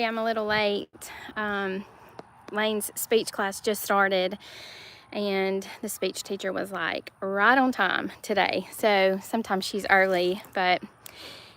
I'm a little late. Lane's speech class just started and the speech teacher was like right on time today. So sometimes she's early, but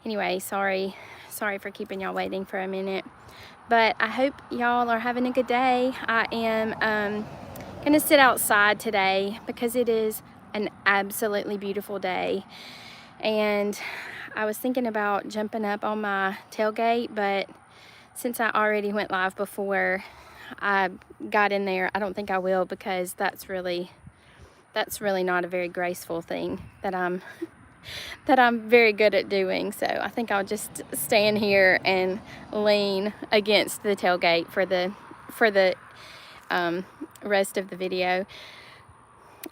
anyway, sorry for keeping y'all waiting for a minute. But I hope y'all are having a good day. I am gonna sit outside today because it is an absolutely beautiful day. And I was thinking about jumping up on my tailgate, but since I already went live before I got in there, I don't think I will, because that's really not a very graceful thing that I'm very good at doing. So I think I'll just stand here and lean against the tailgate for the rest of the video.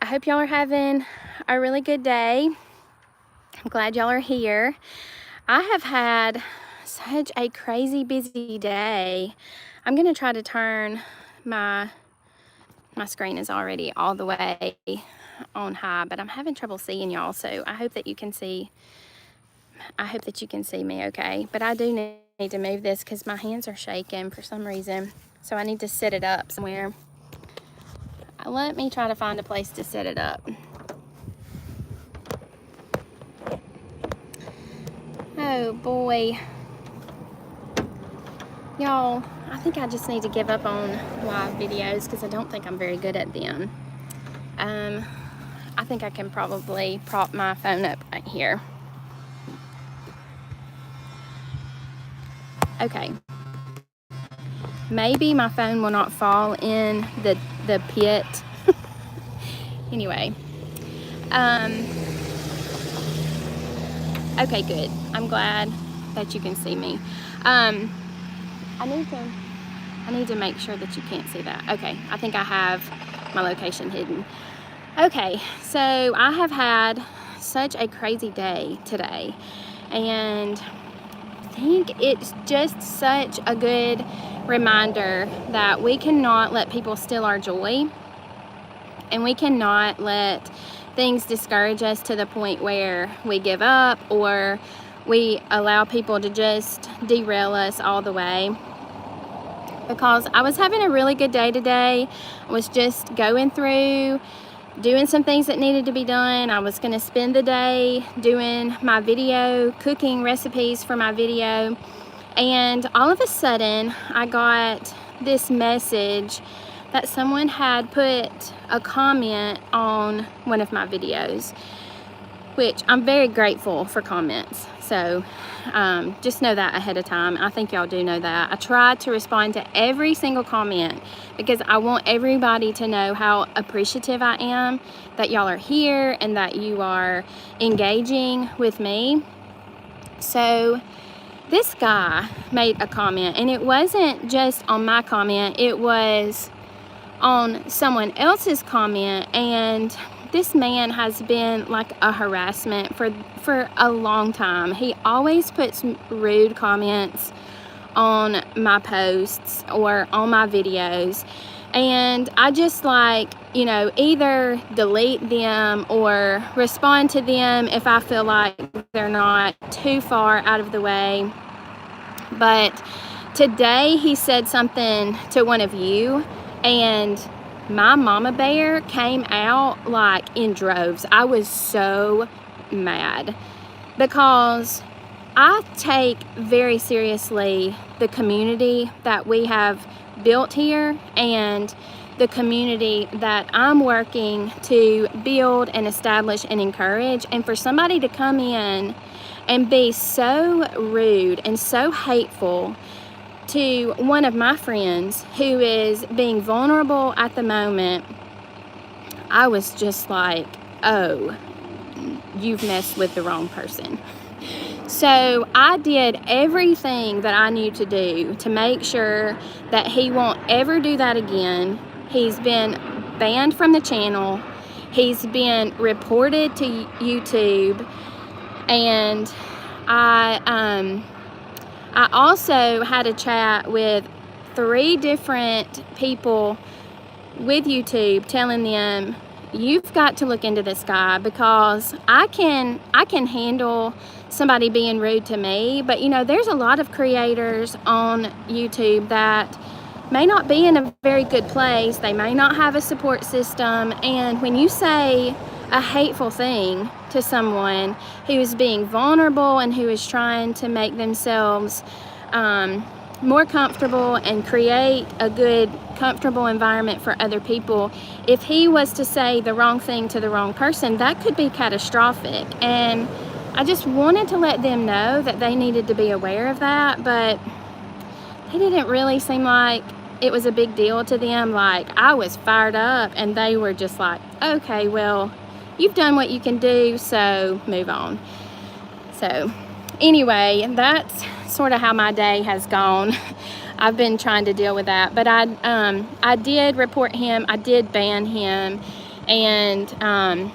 I hope y'all are having a really good day. I'm glad y'all are here. I have had such a crazy busy day. I'm gonna try to turn my screen is already all the way on high, but I'm having trouble seeing y'all, so I hope that you can see me okay. But I do need to move this because my hands are shaking for some reason, so I need to set it up somewhere. Let me try to find a place to set it up. Oh boy. Y'all, I think I just need to give up on live videos because I don't think I'm very good at them. I think I can probably prop my phone up right here. Okay. Maybe my phone will not fall in the pit. Anyway. Okay, good. I'm glad that you can see me. I need to make sure that you can't see that. Okay, I think I have my location hidden. Okay, so I have had such a crazy day today, and I think it's just such a good reminder that we cannot let people steal our joy, and we cannot let things discourage us to the point where we give up or we allow people to just derail us all the way. Because I was having a really good day today. I was just going through, doing some things that needed to be done. I was gonna spend the day doing my video, cooking recipes for my video. And all of a sudden, I got this message that someone had put a comment on one of my videos, which I'm very grateful for comments. So just know that ahead of time. I think y'all do know that. I try to respond to every single comment because I want everybody to know how appreciative I am that y'all are here and that you are engaging with me. So this guy made a comment, and it wasn't just on my comment, it was on someone else's comment. And this man has been like a harassment for a long time. He always puts rude comments on my posts or on my videos, and I just either delete them or respond to them if I feel like they're not too far out of the way. But today he said something to one of you, and my mama bear came out like in droves. I was so mad because I take very seriously the community that we have built here and the community that I'm working to build and establish and encourage. And for somebody to come in and be so rude and so hateful to one of my friends who is being vulnerable at the moment, I was just like, oh, you've messed with the wrong person. So I did everything that I knew to do to make sure that he won't ever do that again. He's been banned from the channel. He's been reported to YouTube. And I also had a chat with 3 different people with YouTube telling them, you've got to look into this guy, because I can handle somebody being rude to me, but you know, there's a lot of creators on YouTube that may not be in a very good place. They may not have a support system, and when you say a hateful thing to someone who is being vulnerable and who is trying to make themselves more comfortable and create a good, comfortable environment for other people, if he was to say the wrong thing to the wrong person, that could be catastrophic. And I just wanted to let them know that they needed to be aware of that, but they didn't really seem like it was a big deal to them. Like, I was fired up and they were just like, okay, well, you've done what you can do, so move on. So anyway, that's sort of how my day has gone. I've been trying to deal with that, but I did report him, I did ban him, and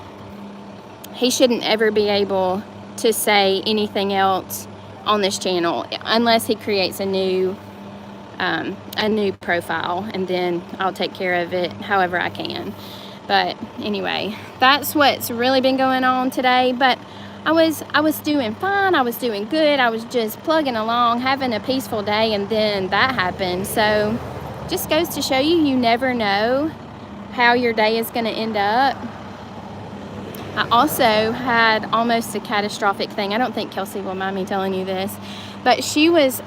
he shouldn't ever be able to say anything else on this channel unless he creates a new profile, and then I'll take care of it however I can. But anyway, that's what's really been going on today. But I was doing fine, I was doing good, I was just plugging along, having a peaceful day, and then that happened. So just goes to show you, you never know how your day is going to end up. I also had almost a catastrophic thing. I don't think Kelsey will mind me telling you this, but she was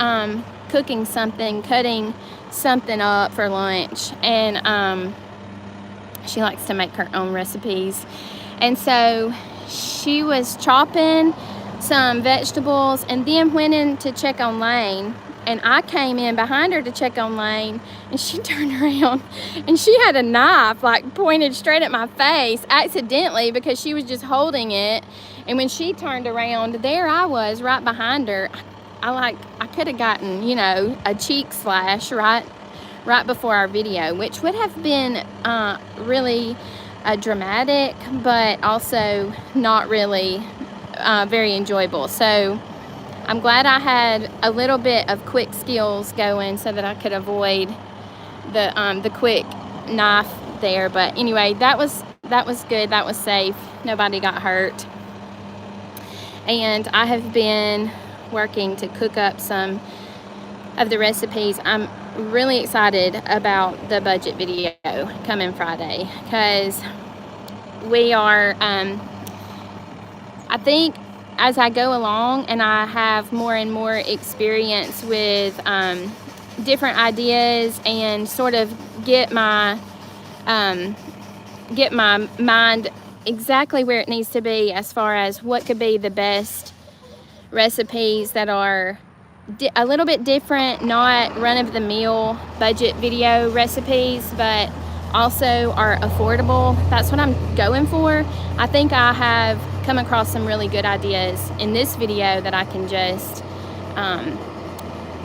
cooking something, cutting something up for lunch, and she likes to make her own recipes, and so she was chopping some vegetables and then went in to check on Lane, and I came in behind her to check on Lane, and she turned around and she had a knife like pointed straight at my face accidentally, because she was just holding it, and when she turned around, there I was right behind her. I could have gotten, you know, a cheek slash right before our video, which would have been really dramatic, but also not really very enjoyable. So I'm glad I had a little bit of quick skills going so that I could avoid the quick knife there. But anyway, that was good, that was safe, nobody got hurt. And I have been working to cook up some of the recipes. I'm really excited about the budget video coming Friday, because we are I think as I go along and I have more and more experience with different ideas and sort of get my mind exactly where it needs to be as far as what could be the best recipes that are a little bit different, not run-of-the-mill budget video recipes, but also are affordable. That's what I'm going for. I think I have come across some really good ideas in this video that I can just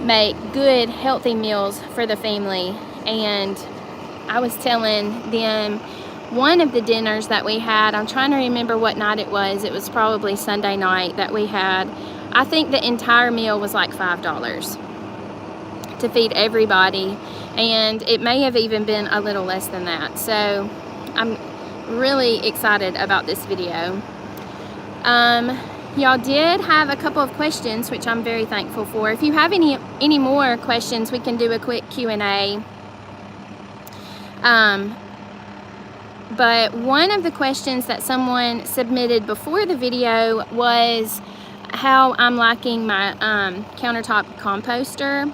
make good, healthy meals for the family. And I was telling them, one of the dinners that we had, I'm trying to remember what night it was probably Sunday night that we had, I think the entire meal was like $5 to feed everybody, and it may have even been a little less than that. So I'm really excited about this video. Y'all did have a couple of questions, which I'm very thankful for. If you have any more questions, we can do a quick Q&A. But one of the questions that someone submitted before the video was how I'm liking my countertop composter.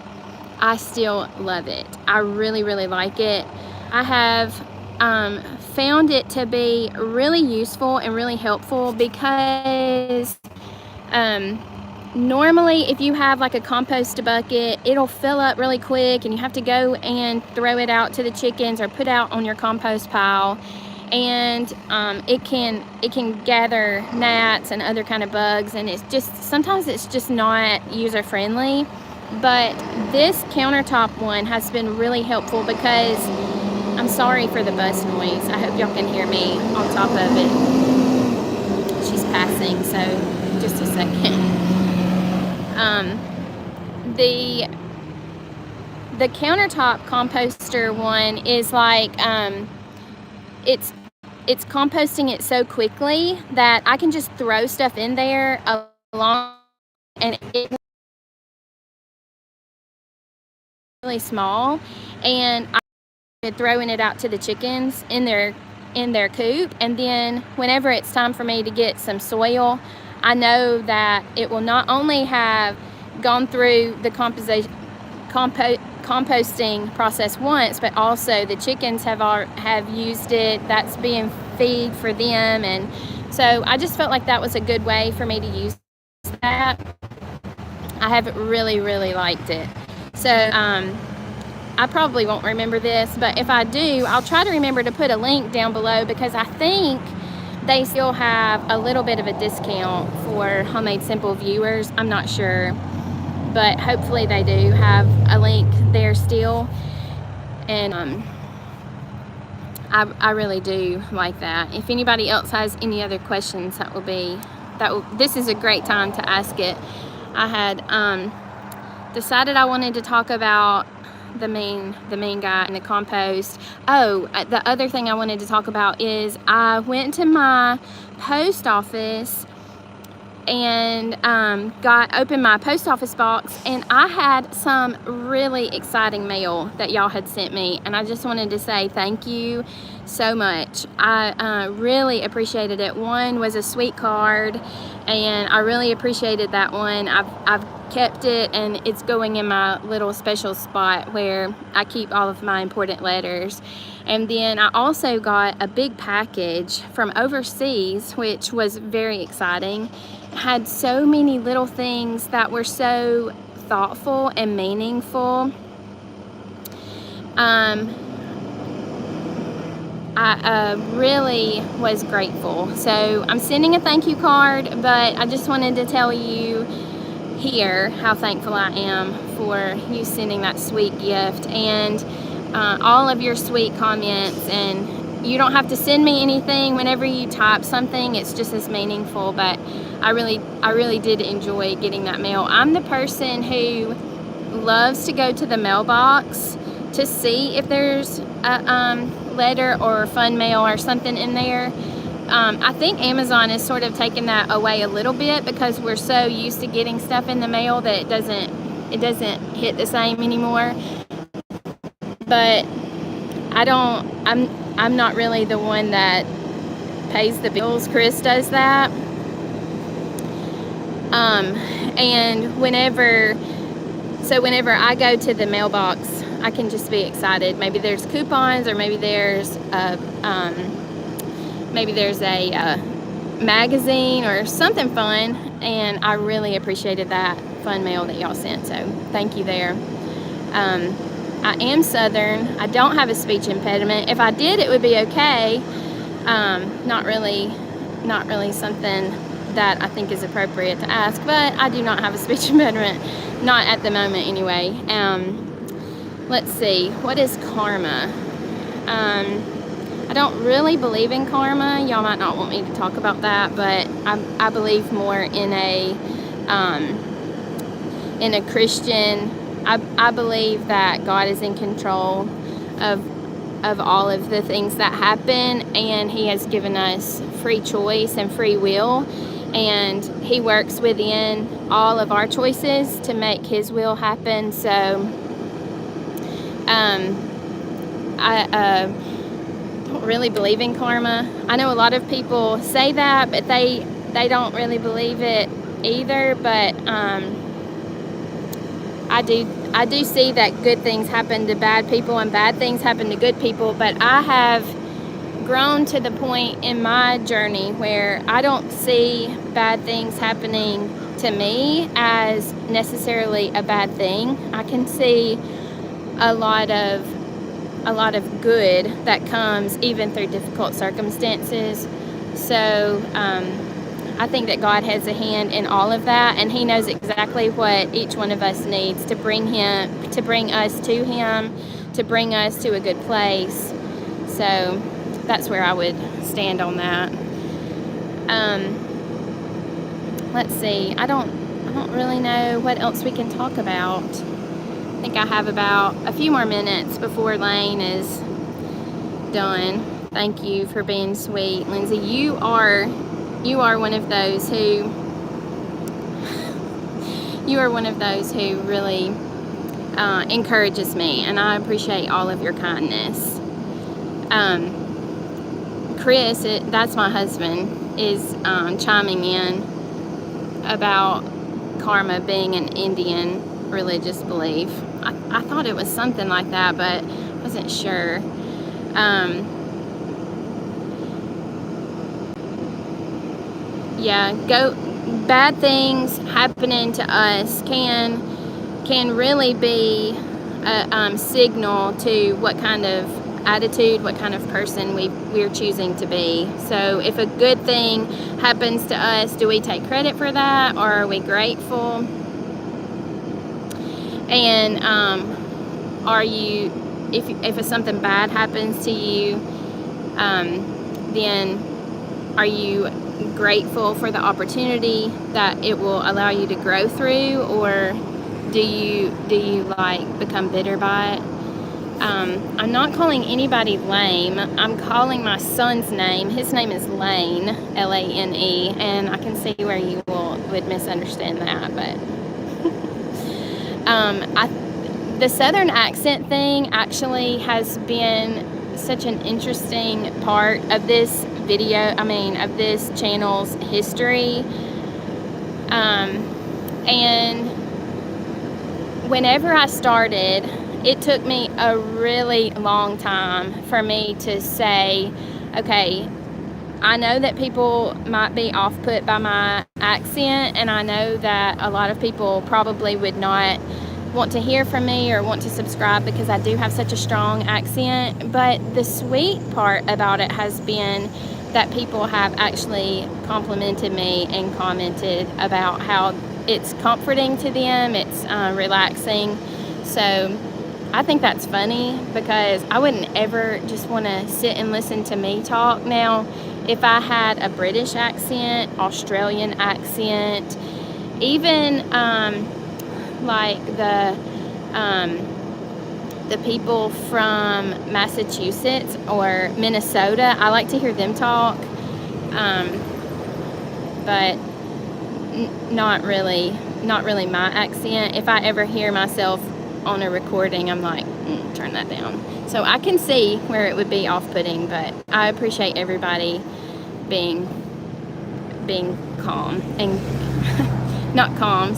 I still love it. I really, really like it. I have found it to be really useful and really helpful, because normally if you have like a compost bucket, it'll fill up really quick and you have to go and throw it out to the chickens or put out on your compost pile, and it can gather gnats and other kind of bugs, and sometimes it's just not user friendly. But this countertop one has been really helpful, because I'm sorry for the bus noise, I hope y'all can hear me on top of it. She's passing, so just a second. The countertop composter one is like, it's composting it so quickly that I can just throw stuff in there along, and it's really small, and I started throwing it out to the chickens in their coop. And then whenever it's time for me to get some soil, I know that it will not only have gone through the composting process once, but also the chickens have used it. That's being feed for them. And so I just felt like that was a good way for me to use that. I have really liked it. So I probably won't remember this, but if I do, I'll try to remember to put a link down below, because I think they still have a little bit of a discount for Homemade Simple viewers. I'm not sure, but hopefully they do have a link there still. And I really do like that. If anybody else has any other questions, this is a great time to ask it. I had decided I wanted to talk about the main guy in the compost. Oh, the other thing I wanted to talk about is I went to my post office and opened my post office box, and I had some really exciting mail that y'all had sent me, and I just wanted to say thank you so much. I really appreciated it. One was a sweet card, and I really appreciated that one. I've kept it, and it's going in my little special spot where I keep all of my important letters. And then I also got a big package from overseas, which was very exciting. It had so many little things that were so thoughtful and meaningful. I really was grateful. So I'm sending a thank you card, but I just wanted to tell you here how thankful I am for you sending that sweet gift, and all of your sweet comments. And you don't have to send me anything. Whenever you type something, it's just as meaningful. But I really did enjoy getting that mail. I'm the person who loves to go to the mailbox to see if there's a letter or fun mail or something in there. I think Amazon has sort of taken that away a little bit, because we're so used to getting stuff in the mail that it doesn't hit the same anymore. But I'm not really the one that pays the bills. Chris does that. And whenever I go to the mailbox, I can just be excited. Maybe there's coupons, or maybe there's a magazine or something fun, and I really appreciated that fun mail that y'all sent, so thank you there. I am Southern. I don't have a speech impediment. If I did, it would be okay. Not really something that I think is appropriate to ask, but I do not have a speech impediment, not at the moment anyway. Let's see, what is karma? I don't really believe in karma. Y'all might not want me to talk about that, but I believe more in a Christian. I believe that God is in control of all of the things that happen, and He has given us free choice and free will, and He works within all of our choices to make His will happen. So I don't really believe in karma. I know a lot of people say that, but they don't really believe it either. But I do see that good things happen to bad people and bad things happen to good people. But I have grown to the point in my journey where I don't see bad things happening to me as necessarily a bad thing. I can see a lot of good that comes even through difficult circumstances. So I think that God has a hand in all of that, and He knows exactly what each one of us needs to bring us to Him, to bring us to a good place. So that's where I would stand on that. Let's see. I don't really know what else we can talk about. I think I have about a few more minutes before Lane is done. Thank you for being sweet, Lindsay. You are one of those who really encourages me, and I appreciate all of your kindness. Chris, that's my husband, is chiming in about karma being an Indian religious belief. I thought it was something like that, but wasn't sure. Yeah, bad things happening to us can really be a signal to what kind of attitude, what kind of person we're choosing to be. So if a good thing happens to us, do we take credit for that, or are we grateful? And are you, if something bad happens to you, then are you grateful for the opportunity that it will allow you to grow through, or do you like become bitter by it? I'm not calling anybody lame. I'm calling my son's name. His name is Lane, Lane, and I can see where you would misunderstand that, but the Southern accent thing actually has been such an interesting part of this of this channel's history. And whenever I started, it took me a really long time for me to say, okay, I know that people might be off-put by my accent, and I know that a lot of people probably would not want to hear from me or want to subscribe because I do have such a strong accent. But the sweet part about it has been that people have actually complimented me and commented about how it's comforting to them, it's relaxing. So I think that's funny, because I wouldn't ever just want to sit and listen to me talk. Now, if I had a British accent, Australian accent, even like the people from Massachusetts or Minnesota, I like to hear them talk, but not really my accent. If I ever hear myself on a recording, I'm like, turn that down. So I can see where it would be off-putting, but I appreciate everybody being calm and not calm.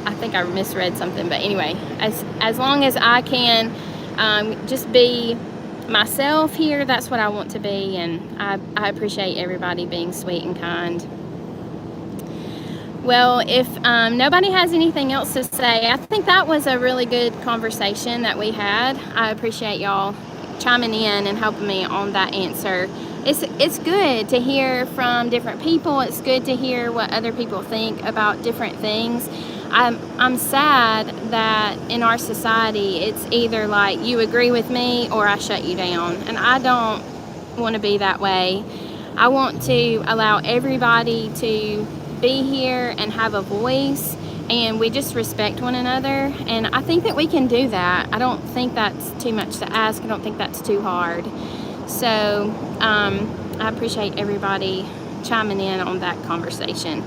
I think I misread something, but anyway, as long as I can just be myself here, that's what I want to be, and I appreciate everybody being sweet and kind. Well, if nobody has anything else to say, I think that was a really good conversation that we had. I appreciate y'all chiming in and helping me on that answer. It's good to hear from different people. It's good to hear what other people think about different things. I'm sad that in our society it's either like you agree with me or I shut you down, and I don't want to be that way. I want to allow everybody to be here and have a voice, and we just respect one another, and I think that we can do that. I don't think that's too much to ask. I don't think that's too hard. So I appreciate everybody chiming in on that conversation.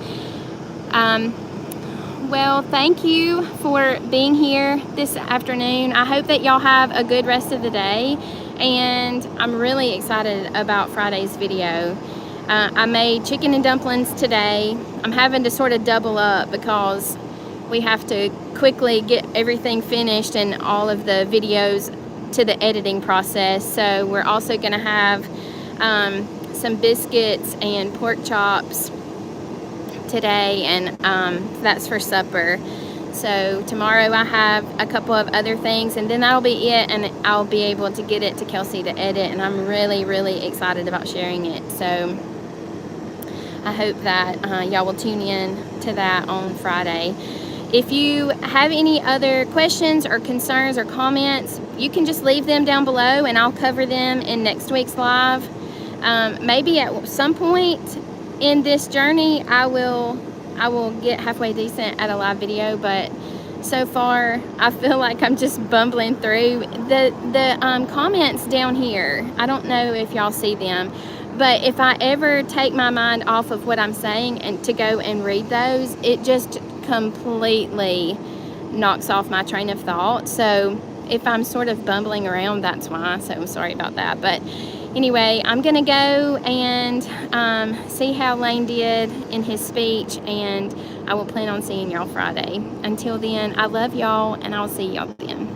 Well, thank you for being here this afternoon. I hope that y'all have a good rest of the day, and I'm really excited about Friday's video. I made chicken and dumplings today. I'm having to sort of double up because we have to quickly get everything finished and all of the videos to the editing process. So we're also going to have some biscuits and pork chops today, and that's for supper. So tomorrow I have a couple of other things, and then that'll be it, and I'll be able to get it to Kelsey to edit, and I'm really, really excited about sharing it. So I hope that y'all will tune in to that on Friday. If you have any other questions or concerns or comments, you can just leave them down below, and I'll cover them in next week's live. Maybe at some point in this journey I will get halfway decent at a live video, but so far. I feel like I'm just bumbling through the comments down here. I don't know if y'all see them, but if I ever take my mind off of what I'm saying and to go and read those, it just completely knocks off my train of thought. So if I'm sort of bumbling around, that's why. So I'm sorry about that. But anyway, I'm gonna go and see how Lane did in his speech, and I will plan on seeing y'all Friday. Until then, I love y'all, and I'll see y'all then.